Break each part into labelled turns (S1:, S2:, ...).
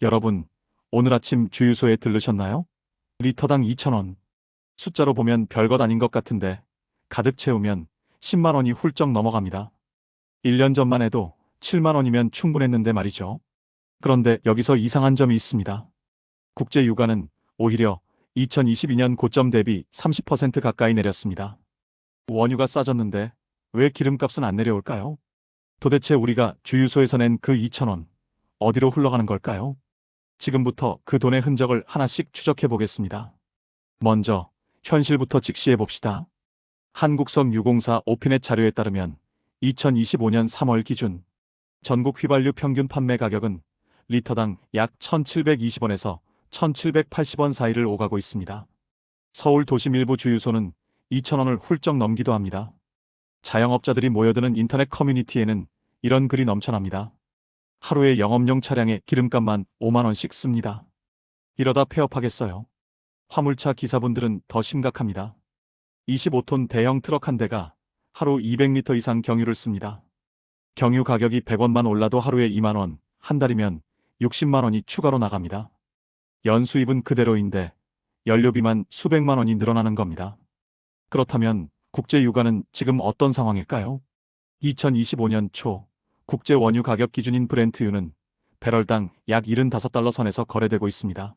S1: 여러분, 오늘 아침 주유소에 들르셨나요? 리터당 2,000원. 숫자로 보면 별것 아닌 것 같은데 가득 채우면 10만 원이 훌쩍 넘어갑니다. 1년 전만 해도 7만 원이면 충분했는데 말이죠. 그런데 여기서 이상한 점이 있습니다. 국제 유가는 오히려 2022년 고점 대비 30% 가까이 내렸습니다. 원유가 싸졌는데 왜 기름값은 안 내려올까요? 도대체 우리가 주유소에서 낸 그 2,000원 어디로 흘러가는 걸까요? 지금부터 그 돈의 흔적을 하나씩 추적해 보겠습니다. 먼저 현실부터 직시해 봅시다. 한국석 유공사 오피넷 자료에 따르면 2025년 3월 기준 전국 휘발유 평균 판매 가격은 리터당 약 1,720원에서 1,780원 사이를 오가고 있습니다. 서울 도심 일부 주유소는 2,000원을 훌쩍 넘기도 합니다. 자영업자들이 모여드는 인터넷 커뮤니티에는 이런 글이 넘쳐납니다. 하루에 영업용 차량에 기름값만 5만 원씩 씁니다. 이러다 폐업하겠어요. 화물차 기사분들은 더 심각합니다. 25톤 대형 트럭 한 대가 하루 200리터 이상 경유를 씁니다. 경유 가격이 100원만 올라도 하루에 2만 원, 한 달이면 60만 원이 추가로 나갑니다. 연수입은 그대로인데 연료비만 수백만 원이 늘어나는 겁니다. 그렇다면 국제 유가는 지금 어떤 상황일까요? 2025년 초 국제 원유 가격 기준인 브렌트유는 배럴당 약 75달러 선에서 거래되고 있습니다.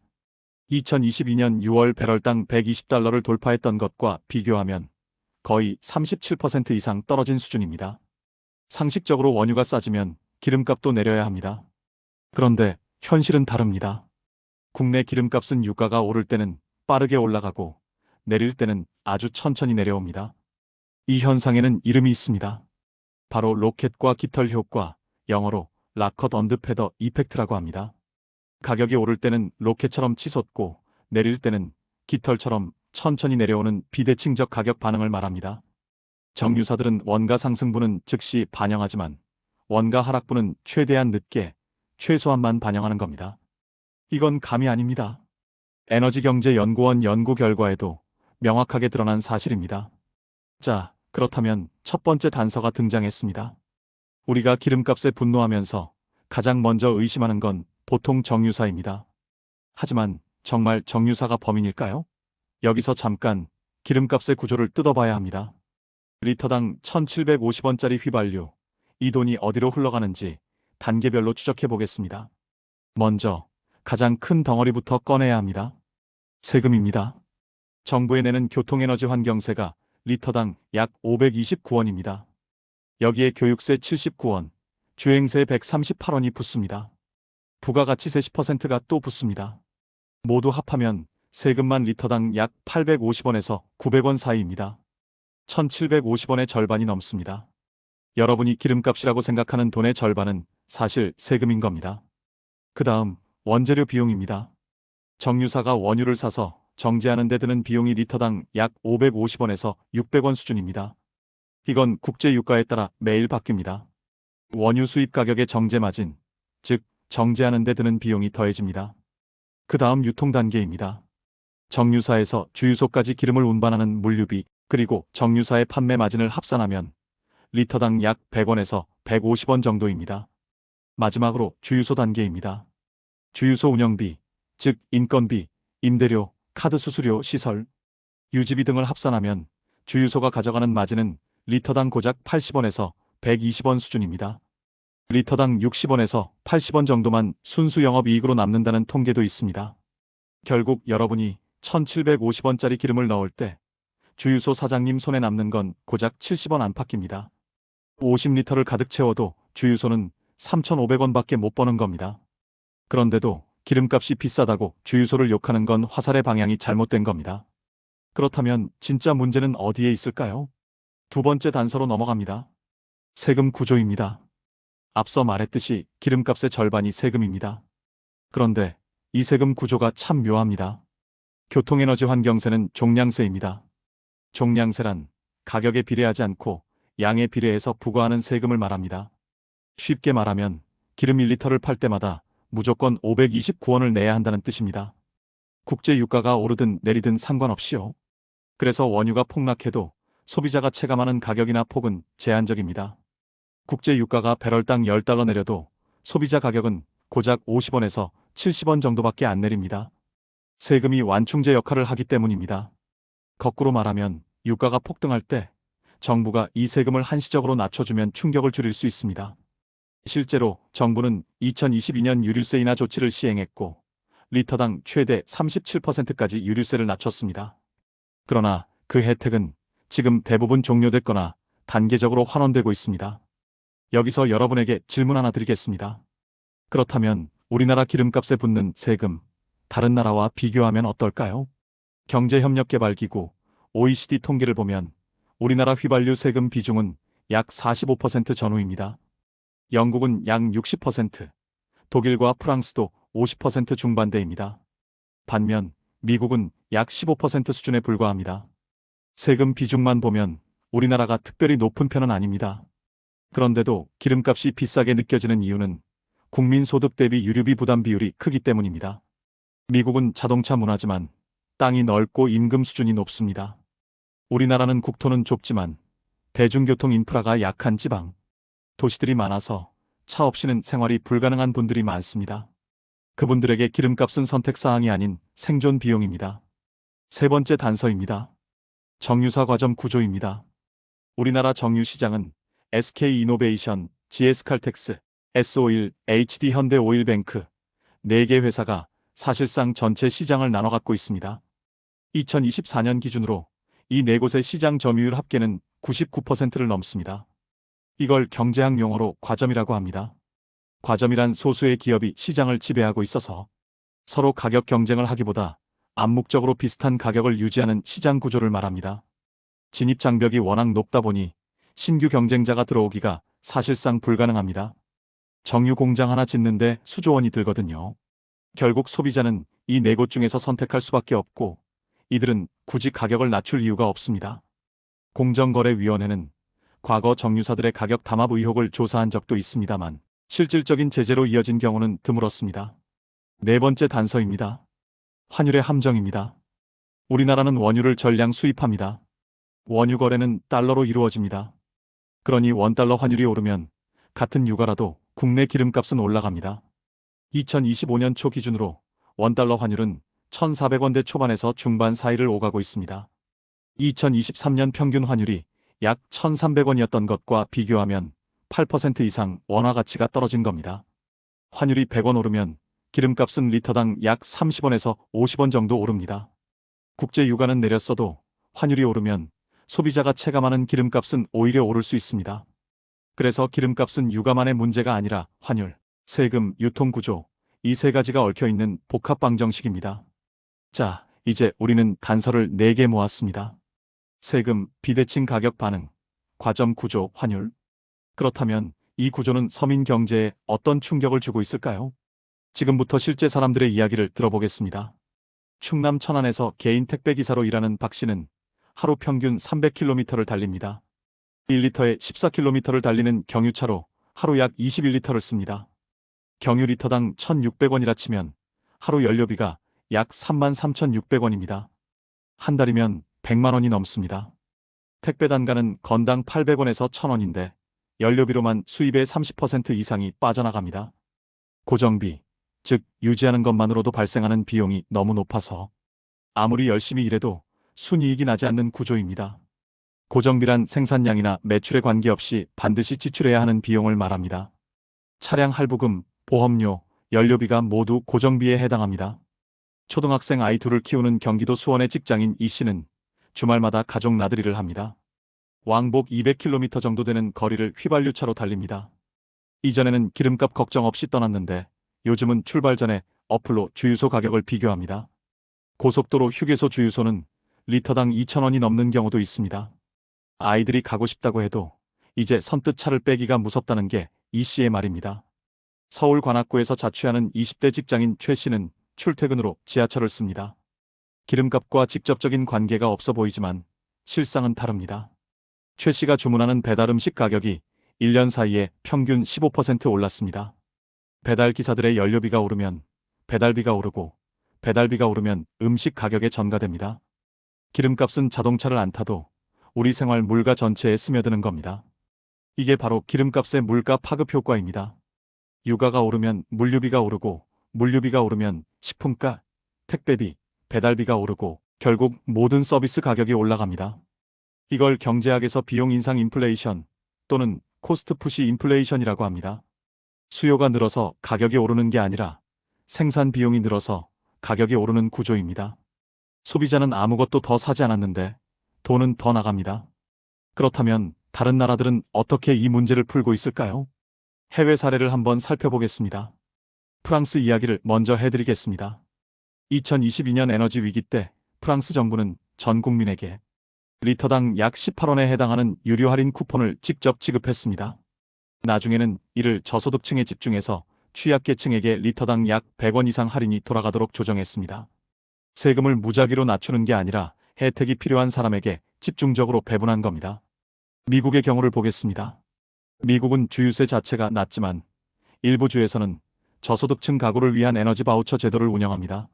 S1: 2022년 6월 배럴당 120달러를 돌파했던 것과 비교하면 거의 37% 이상 떨어진 수준입니다. 상식적으로 원유가 싸지면 기름값도 내려야 합니다. 그런데 현실은 다릅니다. 국내 기름값은 유가가 오를 때는 빠르게 올라가고 내릴 때는 아주 천천히 내려옵니다. 이 현상에는 이름이 있습니다. 바로 로켓과 깃털 효과, 영어로 락컷 언드 패더 이펙트라고 합니다. 가격이 오를 때는 로켓처럼 치솟고 내릴 때는 깃털처럼 천천히 내려오는 비대칭적 가격 반응을 말합니다. 정유사들은 원가 상승분은 즉시 반영하지만 원가 하락분은 최대한 늦게 최소한만 반영하는 겁니다. 이건 감이 아닙니다. 에너지경제연구원 연구 결과에도 명확하게 드러난 사실입니다. 자, 그렇다면 첫 번째 단서가 등장했습니다. 우리가 기름값에 분노하면서 가장 먼저 의심하는 건 보통 정유사입니다. 하지만 정말 정유사가 범인일까요? 여기서 잠깐 기름값의 구조를 뜯어봐야 합니다. 리터당 1,750원짜리 휘발유, 이 돈이 어디로 흘러가는지 단계별로 추적해 보겠습니다. 먼저 가장 큰 덩어리부터 꺼내야 합니다. 세금입니다. 정부에 내는 교통에너지 환경세가 리터당 약 529원입니다. 여기에 교육세 79원, 주행세 138원이 붙습니다. 부가가치세 10%가 또 붙습니다. 모두 합하면 세금만 리터당 약 850원에서 900원 사이입니다. 1,750원의 절반이 넘습니다. 여러분이 기름값이라고 생각하는 돈의 절반은 사실 세금인 겁니다. 그 다음 원재료 비용입니다. 정유사가 원유를 사서 정제하는 데 드는 비용이 리터당 약 550원에서 600원 수준입니다. 이건 국제 유가에 따라 매일 바뀝니다. 원유 수입 가격의 정제 마진, 즉 정제하는 데 드는 비용이 더해집니다. 그 다음 유통 단계입니다. 정유사에서 주유소까지 기름을 운반하는 물류비, 그리고 정유사의 판매 마진을 합산하면 리터당 약 100원에서 150원 정도입니다. 마지막으로 주유소 단계입니다. 주유소 운영비, 즉 인건비, 임대료, 카드 수수료, 시설, 유지비 등을 합산하면 주유소가 가져가는 마진은 리터당 고작 80원에서 120원 수준입니다. 리터당 60원에서 80원 정도만 순수 영업이익으로 남는다는 통계도 있습니다. 결국 여러분이 1,750원짜리 기름을 넣을 때 주유소 사장님 손에 남는 건 고작 70원 안팎입니다. 50리터를 가득 채워도 주유소는 3,500원밖에 못 버는 겁니다. 그런데도 기름값이 비싸다고 주유소를 욕하는 건 화살의 방향이 잘못된 겁니다. 그렇다면 진짜 문제는 어디에 있을까요? 두 번째 단서로 넘어갑니다. 세금 구조입니다. 앞서 말했듯이 기름값의 절반이 세금입니다. 그런데 이 세금 구조가 참 묘합니다. 교통에너지 환경세는 종량세입니다. 종량세란 가격에 비례하지 않고 양에 비례해서 부과하는 세금을 말합니다. 쉽게 말하면 기름 1리터를 팔 때마다 무조건 529원을 내야 한다는 뜻입니다. 국제 유가가 오르든 내리든 상관없이요. 그래서 원유가 폭락해도 소비자가 체감하는 가격이나 폭은 제한적입니다. 국제 유가가 배럴당 10달러 내려도 소비자 가격은 고작 50원에서 70원 정도밖에 안 내립니다. 세금이 완충제 역할을 하기 때문입니다. 거꾸로 말하면 유가가 폭등할 때 정부가 이 세금을 한시적으로 낮춰주면 충격을 줄일 수 있습니다. 실제로 정부는 2022년 유류세 인하 조치를 시행했고 리터당 최대 37%까지 유류세를 낮췄습니다. 그러나 그 혜택은 지금 대부분 종료됐거나 단계적으로 환원되고 있습니다. 여기서 여러분에게 질문 하나 드리겠습니다. 그렇다면 우리나라 기름값에 붙는 세금, 다른 나라와 비교하면 어떨까요? 경제협력개발기구 OECD 통계를 보면 우리나라 휘발유 세금 비중은 약 45% 전후입니다. 영국은 약 60%, 독일과 프랑스도 50% 중반대입니다. 반면 미국은 약 15% 수준에 불과합니다. 세금 비중만 보면 우리나라가 특별히 높은 편은 아닙니다. 그런데도 기름값이 비싸게 느껴지는 이유는 국민 소득 대비 유류비 부담 비율이 크기 때문입니다. 미국은 자동차 문화지만 땅이 넓고 임금 수준이 높습니다. 우리나라는 국토는 좁지만 대중교통 인프라가 약한 지방, 도시들이 많아서 차 없이는 생활이 불가능한 분들이 많습니다. 그분들에게 기름값은 선택사항이 아닌 생존 비용입니다. 세 번째 단서입니다. 정유사 과점 구조입니다. 우리나라 정유 시장은 SK이노베이션, GS칼텍스, S-오일, HD현대오일뱅크 4개 회사가 사실상 전체 시장을 나눠 갖고 있습니다. 2024년 기준으로 이 4곳의 시장 점유율 합계는 99%를 넘습니다. 이걸 경제학 용어로 과점이라고 합니다. 과점이란 소수의 기업이 시장을 지배하고 있어서 서로 가격 경쟁을 하기보다 암묵적으로 비슷한 가격을 유지하는 시장 구조를 말합니다. 진입 장벽이 워낙 높다 보니 신규 경쟁자가 들어오기가 사실상 불가능합니다. 정유 공장 하나 짓는데 수조 원이 들거든요. 결국 소비자는 이 4곳 중에서 선택할 수밖에 없고 이들은 굳이 가격을 낮출 이유가 없습니다. 공정거래위원회는 과거 정유사들의 가격 담합 의혹을 조사한 적도 있습니다만 실질적인 제재로 이어진 경우는 드물었습니다. 네 번째 단서입니다. 환율의 함정입니다. 우리나라는 원유를 전량 수입합니다. 원유 거래는 달러로 이루어집니다. 그러니 원달러 환율이 오르면 같은 유가라도 국내 기름값은 올라갑니다. 2025년 초 기준으로 원달러 환율은 1,400원대 초반에서 중반 사이를 오가고 있습니다. 2023년 평균 환율이 약 1,300원이었던 것과 비교하면 8% 이상 원화 가치가 떨어진 겁니다. 환율이 100원 오르면 기름값은 리터당 약 30원에서 50원 정도 오릅니다. 국제 유가는 내렸어도 환율이 오르면 소비자가 체감하는 기름값은 오히려 오를 수 있습니다. 그래서 기름값은 유가만의 문제가 아니라 환율, 세금, 유통구조, 이 3가지가 얽혀있는 복합 방정식입니다. 자, 이제 우리는 단서를 4개 모았습니다. 세금, 비대칭 가격 반응, 과점 구조, 환율. 그렇다면 이 구조는 서민 경제에 어떤 충격을 주고 있을까요? 지금부터 실제 사람들의 이야기를 들어보겠습니다. 충남 천안에서 개인 택배기사로 일하는 박 씨는 하루 평균 300km를 달립니다. 1리터에 14km를 달리는 경유차로 하루 약 21리터를 씁니다. 경유 리터당 1,600원이라 치면 하루 연료비가 약 33,600원입니다. 한 달이면 100만 원이 넘습니다. 택배 단가는 건당 800원에서 1,000원인데 연료비로만 수입의 30% 이상이 빠져나갑니다. 고정비, 즉 유지하는 것만으로도 발생하는 비용이 너무 높아서 아무리 열심히 일해도 순이익이 나지 않는 구조입니다. 고정비란 생산량이나 매출에 관계없이 반드시 지출해야 하는 비용을 말합니다. 차량 할부금, 보험료, 연료비가 모두 고정비에 해당합니다. 초등학생 아이 둘을 키우는 경기도 수원의 직장인 이 씨는 주말마다 가족 나들이를 합니다. 왕복 200km 정도 되는 거리를 휘발유차로 달립니다. 이전에는 기름값 걱정 없이 떠났는데 요즘은 출발 전에 어플로 주유소 가격을 비교합니다. 고속도로 휴게소 주유소는 리터당 2,000원이 넘는 경우도 있습니다. 아이들이 가고 싶다고 해도 이제 선뜻 차를 빼기가 무섭다는 게 이 씨의 말입니다. 서울 관악구에서 자취하는 20대 직장인 최 씨는 출퇴근으로 지하철을 씁니다. 기름값과 직접적인 관계가 없어 보이지만 실상은 다릅니다. 최 씨가 주문하는 배달 음식 가격이 1년 사이에 평균 15% 올랐습니다. 배달 기사들의 연료비가 오르면 배달비가 오르고 배달비가 오르면 음식 가격에 전가됩니다. 기름값은 자동차를 안 타도 우리 생활 물가 전체에 스며드는 겁니다. 이게 바로 기름값의 물가 파급 효과입니다. 유가가 오르면 물류비가 오르고 물류비가 오르면 식품가, 택배비, 배달비가 오르고 결국 모든 서비스 가격이 올라갑니다. 이걸 경제학에서 비용 인상 인플레이션 또는 코스트 푸시 인플레이션이라고 합니다. 수요가 늘어서 가격이 오르는 게 아니라 생산 비용이 늘어서 가격이 오르는 구조입니다. 소비자는 아무것도 더 사지 않았는데 돈은 더 나갑니다. 그렇다면 다른 나라들은 어떻게 이 문제를 풀고 있을까요? 해외 사례를 한번 살펴보겠습니다. 프랑스 이야기를 먼저 해드리겠습니다. 2022년 에너지 위기 때 프랑스 정부는 전 국민에게 리터당 약 18원에 해당하는 유류 할인 쿠폰을 직접 지급했습니다. 나중에는 이를 저소득층에 집중해서 취약계층에게 리터당 약 100원 이상 할인이 돌아가도록 조정했습니다. 세금을 무작위로 낮추는 게 아니라 혜택이 필요한 사람에게 집중적으로 배분한 겁니다. 미국의 경우를 보겠습니다. 미국은 주유세 자체가 낮지만 일부 주에서는 저소득층 가구를 위한 에너지 바우처 제도를 운영합니다.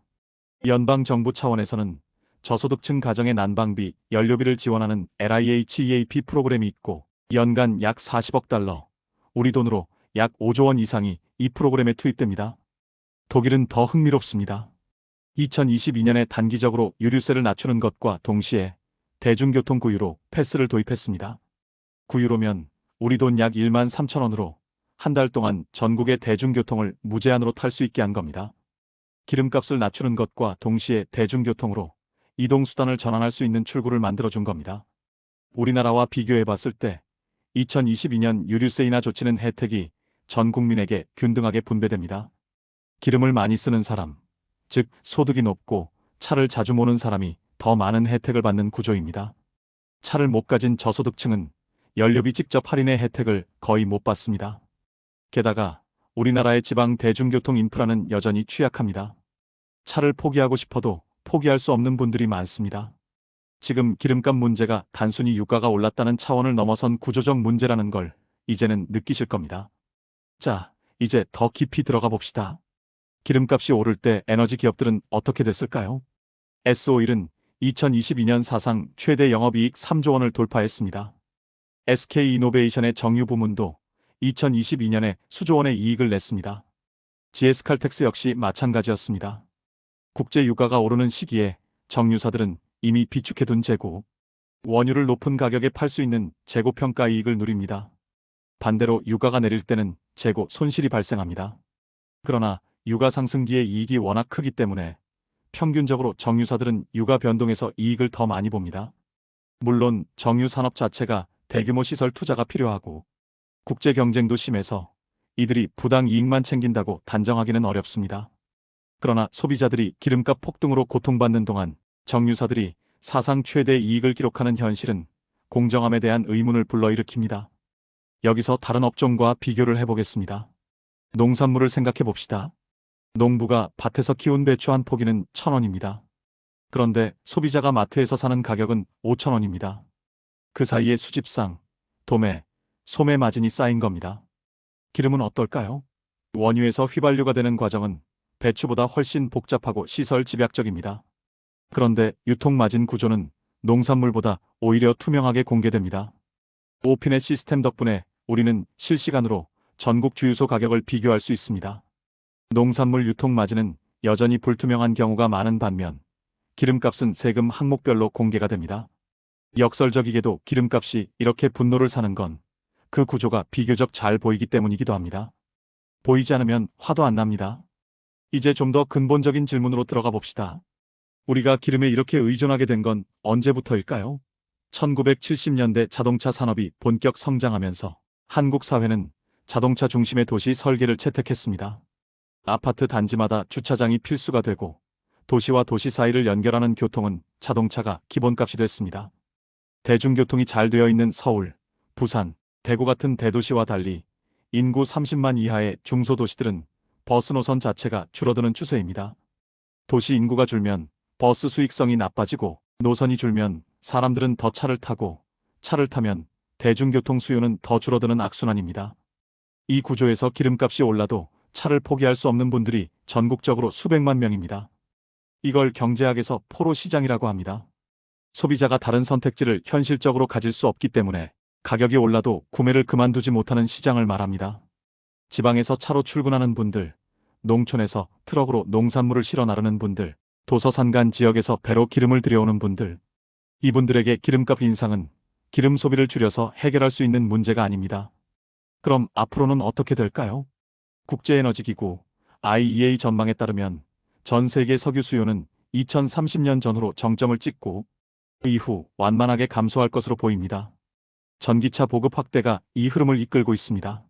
S1: 연방정부 차원에서는 저소득층 가정의 난방비, 연료비를 지원하는 LIHEAP 프로그램이 있고 연간 약 40억 달러, 우리 돈으로 약 5조 원 이상이 이 프로그램에 투입됩니다. 독일은 더 흥미롭습니다. 2022년에 단기적으로 유류세를 낮추는 것과 동시에 대중교통 9유로 패스를 도입했습니다. 9유로면 우리 돈 약 1만 3천 원으로 한 달 동안 전국의 대중교통을 무제한으로 탈 수 있게 한 겁니다. 기름값을 낮추는 것과 동시에 대중교통으로 이동수단을 전환할 수 있는 출구를 만들어준 겁니다. 우리나라와 비교해 봤을 때 2022년 유류세이나 조치는 혜택이 전 국민에게 균등하게 분배됩니다. 기름을 많이 쓰는 사람, 즉 소득이 높고 차를 자주 모는 사람이 더 많은 혜택을 받는 구조입니다. 차를 못 가진 저소득층은 연료비 직접 할인의 혜택을 거의 못 받습니다. 게다가 우리나라의 지방 대중교통 인프라는 여전히 취약합니다. 차를 포기하고 싶어도 포기할 수 없는 분들이 많습니다. 지금 기름값 문제가 단순히 유가가 올랐다는 차원을 넘어선 구조적 문제라는 걸 이제는 느끼실 겁니다. 자, 이제 더 깊이 들어가 봅시다. 기름값이 오를 때 에너지 기업들은 어떻게 됐을까요? S-오일은 2022년 사상 최대 영업이익 3조 원을 돌파했습니다. SK이노베이션의 정유 부문도 2022년에 수조 원의 이익을 냈습니다. GS칼텍스 역시 마찬가지였습니다. 국제 유가가 오르는 시기에 정유사들은 이미 비축해둔 재고, 원유를 높은 가격에 팔 수 있는 재고 평가 이익을 누립니다. 반대로 유가가 내릴 때는 재고 손실이 발생합니다. 그러나 유가 상승기의 이익이 워낙 크기 때문에 평균적으로 정유사들은 유가 변동에서 이익을 더 많이 봅니다. 물론 정유 산업 자체가 대규모 시설 투자가 필요하고 국제 경쟁도 심해서 이들이 부당 이익만 챙긴다고 단정하기는 어렵습니다. 그러나 소비자들이 기름값 폭등으로 고통받는 동안 정유사들이 사상 최대 이익을 기록하는 현실은 공정함에 대한 의문을 불러일으킵니다. 여기서 다른 업종과 비교를 해보겠습니다. 농산물을 생각해 봅시다. 농부가 밭에서 키운 배추 한 포기는 1,000원입니다. 그런데 소비자가 마트에서 사는 가격은 5,000원입니다. 그 사이에 수집상, 도매, 소매 마진이 쌓인 겁니다. 기름은 어떨까요? 원유에서 휘발유가 되는 과정은 배추보다 훨씬 복잡하고 시설 집약적입니다. 그런데 유통 마진 구조는 농산물보다 오히려 투명하게 공개됩니다. 오피넷 시스템 덕분에 우리는 실시간으로 전국 주유소 가격을 비교할 수 있습니다. 농산물 유통 마진은 여전히 불투명한 경우가 많은 반면 기름값은 세금 항목별로 공개가 됩니다. 역설적이게도 기름값이 이렇게 분노를 사는 건 그 구조가 비교적 잘 보이기 때문이기도 합니다. 보이지 않으면 화도 안 납니다. 이제 좀 더 근본적인 질문으로 들어가 봅시다. 우리가 기름에 이렇게 의존하게 된 건 언제부터일까요? 1970년대 자동차 산업이 본격 성장하면서 한국 사회는 자동차 중심의 도시 설계를 채택했습니다. 아파트 단지마다 주차장이 필수가 되고 도시와 도시 사이를 연결하는 교통은 자동차가 기본값이 됐습니다. 대중교통이 잘 되어 있는 서울, 부산, 대구 같은 대도시와 달리 인구 30만 이하의 중소도시들은 버스 노선 자체가 줄어드는 추세입니다. 도시 인구가 줄면 버스 수익성이 나빠지고 노선이 줄면 사람들은 더 차를 타고 차를 타면 대중교통 수요는 더 줄어드는 악순환입니다. 이 구조에서 기름값이 올라도 차를 포기할 수 없는 분들이 전국적으로 수백만 명입니다. 이걸 경제학에서 포로 시장이라고 합니다. 소비자가 다른 선택지를 현실적으로 가질 수 없기 때문에 가격이 올라도 구매를 그만두지 못하는 시장을 말합니다. 지방에서 차로 출근하는 분들, 농촌에서 트럭으로 농산물을 실어 나르는 분들, 도서산간 지역에서 배로 기름을 들여오는 분들, 이분들에게 기름값 인상은 기름 소비를 줄여서 해결할 수 있는 문제가 아닙니다. 그럼 앞으로는 어떻게 될까요? 국제에너지기구 IEA 전망에 따르면 전 세계 석유 수요는 2030년 전후로 정점을 찍고 이후 완만하게 감소할 것으로 보입니다. 전기차 보급 확대가 이 흐름을 이끌고 있습니다.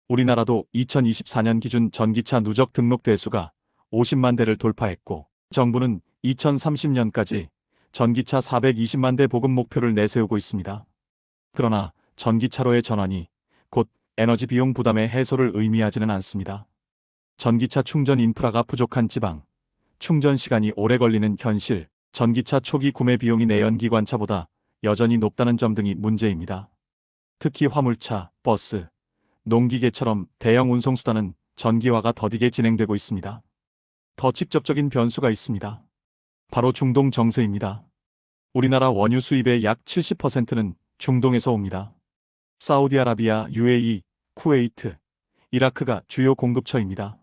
S1: 우리나라도 2024년 기준 전기차 누적 등록 대수가 50만 대를 돌파했고, 정부는 2030년까지 전기차 420만 대 보급 목표를 내세우고 있습니다. 그러나 전기차로의 전환이 곧 에너지 비용 부담의 해소를 의미하지는 않습니다. 전기차 충전 인프라가 부족한 지방, 충전 시간이 오래 걸리는 현실, 전기차 초기 구매 비용이 내연기관차보다 여전히 높다는 점 등이 문제입니다. 특히 화물차, 버스, 농기계처럼 대형 운송수단은 전기화가 더디게 진행되고 있습니다. 더 직접적인 변수가 있습니다. 바로 중동 정세입니다. 우리나라 원유 수입의 약 70%는 중동에서 옵니다. 사우디아라비아, UAE, 쿠웨이트, 이라크가 주요 공급처입니다.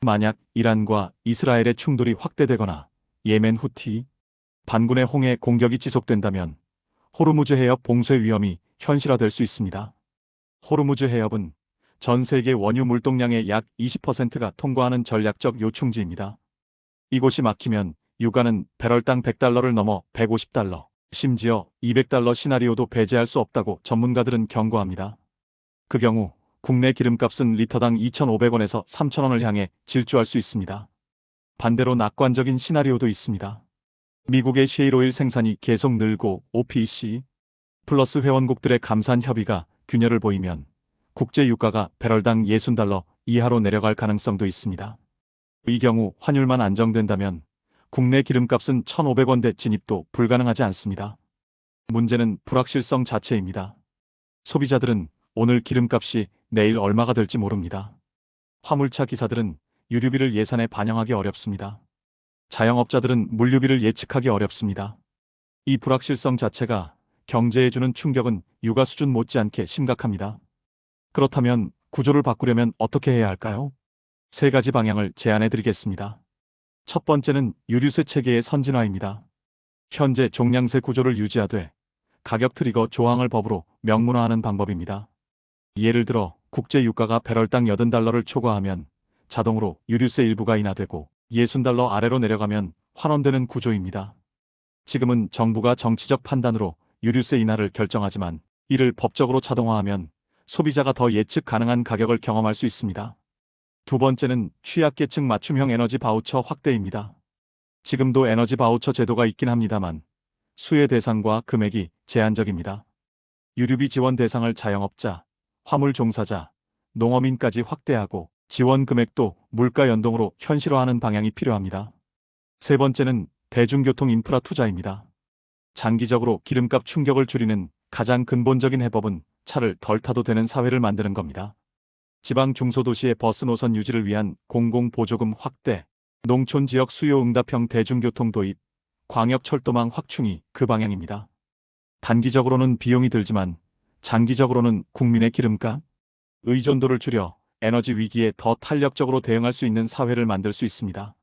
S1: 만약 이란과 이스라엘의 충돌이 확대되거나 예멘 후티, 반군의 홍해 공격이 지속된다면 호르무즈 해협 봉쇄 위험이 현실화될 수 있습니다. 호르무즈 해협은 전 세계 원유 물동량의 약 20%가 통과하는 전략적 요충지입니다. 이곳이 막히면 유가는 배럴당 $100를 넘어 $150, 심지어 $200 시나리오도 배제할 수 없다고 전문가들은 경고합니다. 그 경우 국내 기름값은 리터당 2,500원에서 3,000원을 향해 질주할 수 있습니다. 반대로 낙관적인 시나리오도 있습니다. 미국의 셰일오일 생산이 계속 늘고 OPEC 플러스 회원국들의 감산 협의가 균열을 보이면 국제 유가가 배럴당 $60 이하로 내려갈 가능성도 있습니다. 이 경우 환율만 안정된다면 국내 기름값은 1,500원대 진입도 불가능하지 않습니다. 문제는 불확실성 자체입니다. 소비자들은 오늘 기름값이 내일 얼마가 될지 모릅니다. 화물차 기사들은 유류비를 예산에 반영하기 어렵습니다. 자영업자들은 물류비를 예측하기 어렵습니다. 이 불확실성 자체가 경제에 주는 충격은 유가 수준 못지않게 심각합니다. 그렇다면 구조를 바꾸려면 어떻게 해야 할까요? 세 가지 방향을 제안해 드리겠습니다. 첫 번째는 유류세 체계의 선진화입니다. 현재 종량세 구조를 유지하되 가격 트리거 조항을 법으로 명문화하는 방법입니다. 예를 들어 국제 유가가 배럴당 $80를 초과하면 자동으로 유류세 일부가 인하되고 $60 아래로 내려가면 환원되는 구조입니다. 지금은 정부가 정치적 판단으로 유류세 인하를 결정하지만 이를 법적으로 자동화하면 소비자가 더 예측 가능한 가격을 경험할 수 있습니다. 두 번째는 취약계층 맞춤형 에너지 바우처 확대입니다. 지금도 에너지 바우처 제도가 있긴 합니다만 수혜 대상과 금액이 제한적입니다. 유류비 지원 대상을 자영업자, 화물 종사자, 농어민까지 확대하고 지원 금액도 물가 연동으로 현실화하는 방향이 필요합니다. 세 번째는 대중교통 인프라 투자입니다. 장기적으로 기름값 충격을 줄이는 가장 근본적인 해법은 차를 덜 타도 되는 사회를 만드는 겁니다. 지방 중소도시의 버스 노선 유지를 위한 공공보조금 확대, 농촌 지역 수요 응답형 대중교통 도입, 광역철도망 확충이 그 방향입니다. 단기적으로는 비용이 들지만 장기적으로는 국민의 기름값, 의존도를 줄여 에너지 위기에 더 탄력적으로 대응할 수 있는 사회를 만들 수 있습니다.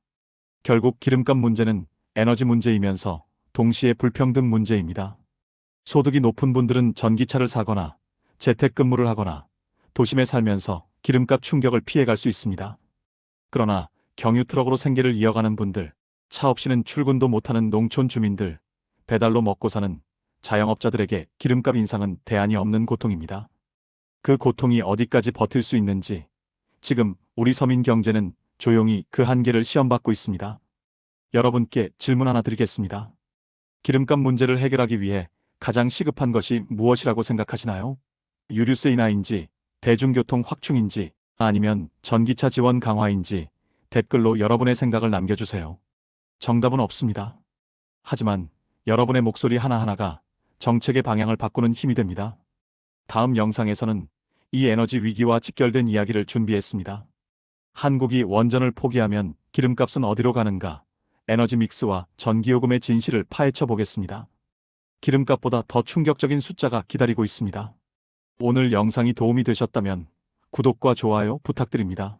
S1: 결국 기름값 문제는 에너지 문제이면서 동시에 불평등 문제입니다. 소득이 높은 분들은 전기차를 사거나 재택근무를 하거나 도심에 살면서 기름값 충격을 피해갈 수 있습니다. 그러나 경유트럭으로 생계를 이어가는 분들, 차 없이는 출근도 못하는 농촌 주민들, 배달로 먹고 사는 자영업자들에게 기름값 인상은 대안이 없는 고통입니다. 그 고통이 어디까지 버틸 수 있는지 지금 우리 서민 경제는 조용히 그 한계를 시험받고 있습니다. 여러분께 질문 하나 드리겠습니다. 기름값 문제를 해결하기 위해 가장 시급한 것이 무엇이라고 생각하시나요? 유류세 인하인지, 대중교통 확충인지, 아니면 전기차 지원 강화인지 댓글로 여러분의 생각을 남겨주세요. 정답은 없습니다. 하지만 여러분의 목소리 하나하나가 정책의 방향을 바꾸는 힘이 됩니다. 다음 영상에서는 이 에너지 위기와 직결된 이야기를 준비했습니다. 한국이 원전을 포기하면 기름값은 어디로 가는가? 에너지 믹스와 전기요금의 진실을 파헤쳐 보겠습니다. 기름값보다 더 충격적인 숫자가 기다리고 있습니다. 오늘 영상이 도움이 되셨다면 구독과 좋아요 부탁드립니다.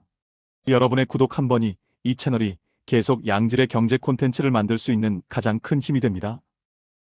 S1: 여러분의 구독 한 번이 이 채널이 계속 양질의 경제 콘텐츠를 만들 수 있는 가장 큰 힘이 됩니다.